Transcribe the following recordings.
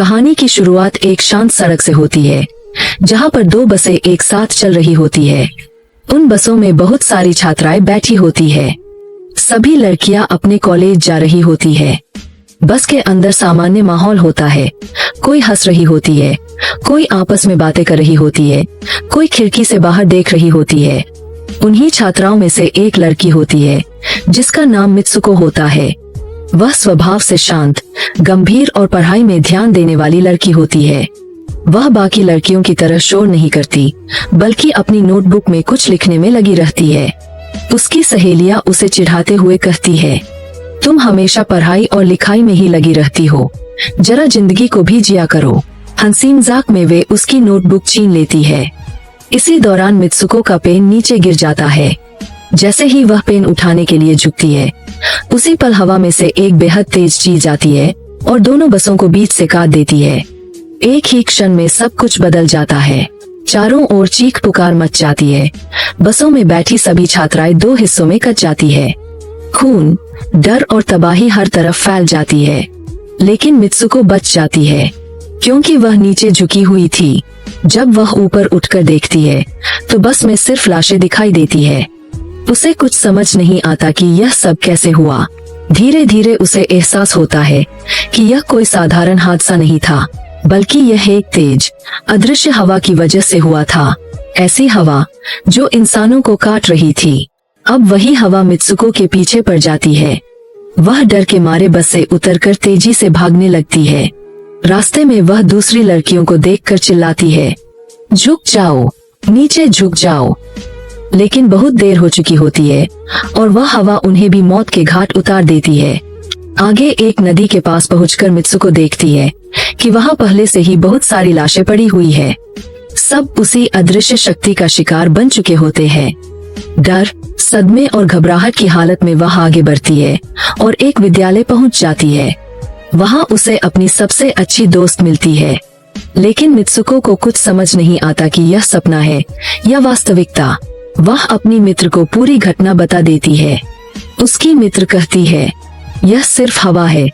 कहानी की शुरुआत एक शांत सड़क से होती है, जहां पर दो बसें एक साथ चल रही होती है। उन बसों में बहुत सारी छात्राएं बैठी होती है। सभी लड़कियां अपने कॉलेज जा रही होती है। बस के अंदर सामान्य माहौल होता है। कोई हंस रही होती है, कोई आपस में बातें कर रही होती है, कोई खिड़की से बाहर देख रही होती है। उन्हीं छात्राओं में से एक लड़की होती है जिसका नाम मित्सुको होता है। वह स्वभाव से शांत, गंभीर और पढ़ाई में ध्यान देने वाली लड़की होती है। वह बाकी लड़कियों की तरह शोर नहीं करती, बल्कि अपनी नोटबुक में कुछ लिखने में लगी रहती है। उसकी सहेलियां उसे चिढ़ाते हुए कहती है, तुम हमेशा पढ़ाई और लिखाई में ही लगी रहती हो, जरा जिंदगी को भी जिया करो। हंसी मजाक में वे उसकी नोटबुक छीन लेती है। इसी दौरान मित्सुको का पेन नीचे गिर जाता है। जैसे ही वह पेन उठाने के लिए झुकती है, उसी पल हवा में से एक बेहद तेज चीज आती है और दोनों बसों को बीच से काट देती है। एक ही क्षण में सब कुछ बदल जाता है। चारों ओर चीख पुकार मच जाती है। बसों में बैठी सभी छात्राएं दो हिस्सों में कट जाती है। खून, डर और तबाही हर तरफ फैल जाती है। लेकिन मित्सुको बच जाती है, क्योंकि वह नीचे झुकी हुई थी। जब वह ऊपर उठकर देखती है, तो बस में सिर्फ लाशें दिखाई देती है। उसे कुछ समझ नहीं आता कि यह सब कैसे हुआ। धीरे धीरे उसे एहसास होता है कि यह कोई साधारण हादसा नहीं था, बल्कि यह एक तेज, अदृश्य हवा की वजह से हुआ था। ऐसी हवा जो इंसानों को काट रही थी। अब वही हवा मित्सुको के पीछे पड़ जाती है। वह डर के मारे बस से उतरकर तेजी से भागने लगती है। रास्ते में वह दूसरी लड़कियों को देखकर चिल्लाती है, झुक जाओ, नीचे झुक जाओ। लेकिन बहुत देर हो चुकी होती है और वह हवा उन्हें भी मौत के घाट उतार देती है। आगे एक नदी के पास पहुंचकर मित्सुको देखती है कि वहां पहले से ही बहुत सारी लाशें पड़ी हुई है। सब उसी अदृश्य शक्ति का शिकार बन चुके होते हैं। डर, सदमे और घबराहट की हालत में वह आगे बढ़ती है और एक विद्यालय पहुंच जाती है। वहां उसे अपनी सबसे अच्छी दोस्त मिलती है। लेकिन मित्सुको को कुछ समझ नहीं आता कि यह सपना है या वास्तविकता। वह अपनी मित्र को पूरी घटना बता देती है। उसकी मित्र कहती है, यह सिर्फ हवा है,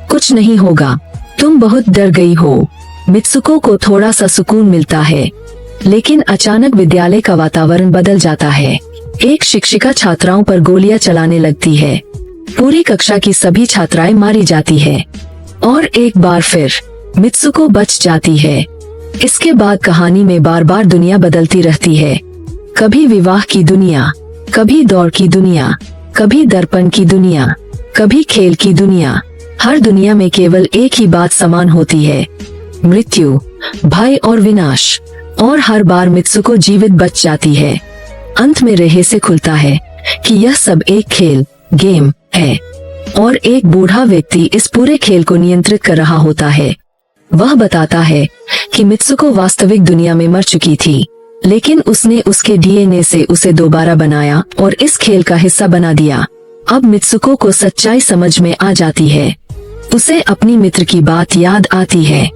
कुछ नहीं होगा, तुम बहुत डर गई हो। मित्सुको को थोड़ा सा सुकून मिलता है। लेकिन अचानक विद्यालय का वातावरण बदल जाता है। एक शिक्षिका छात्राओं पर गोलियां चलाने लगती है। पूरी कक्षा की सभी छात्राएं मारी जाती है और एक बार फिर मित्सुको बच जाती है। इसके बाद कहानी में बार बार दुनिया बदलती रहती है। कभी विवाह की दुनिया, कभी दौड़ की दुनिया, कभी दर्पण की दुनिया, कभी खेल की दुनिया। हर दुनिया में केवल एक ही बात समान होती है, मृत्यु, भय और विनाश। और हर बार मित्सुको जीवित बच जाती है। अंत में रहस्य खुलता है कि यह सब एक खेल, गेम है और एक बूढ़ा व्यक्ति इस पूरे खेल को नियंत्रित कर रहा होता है। वह बताता है कि मित्सुको वास्तविक दुनिया में मर चुकी थी, लेकिन उसने उसके डीएनए से उसे दोबारा बनाया और इस खेल का हिस्सा बना दिया। अब मित्सुको को सच्चाई समझ में आ जाती है। उसे अपनी मित्र की बात याद आती है,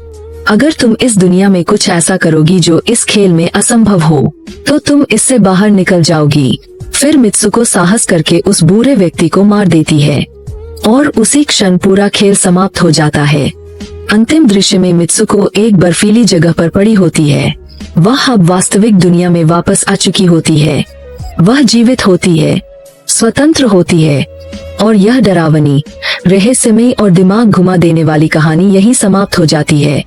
अगर तुम इस दुनिया में कुछ ऐसा करोगी जो इस खेल में असंभव हो, तो तुम इससे बाहर निकल जाओगी। फिर मित्सुको साहस करके उस बुरे व्यक्ति को मार देती है और उसी क्षण पूरा खेल समाप्त हो जाता है। अंतिम दृश्य में मित्सुको एक बर्फीली जगह पर पड़ी होती है। वह अब वास्तविक दुनिया में वापस आ चुकी होती है। वह जीवित होती है, स्वतंत्र होती है और यह डरावनी, रहस्यमयी और दिमाग घुमा देने वाली कहानी यहीं समाप्त हो जाती है।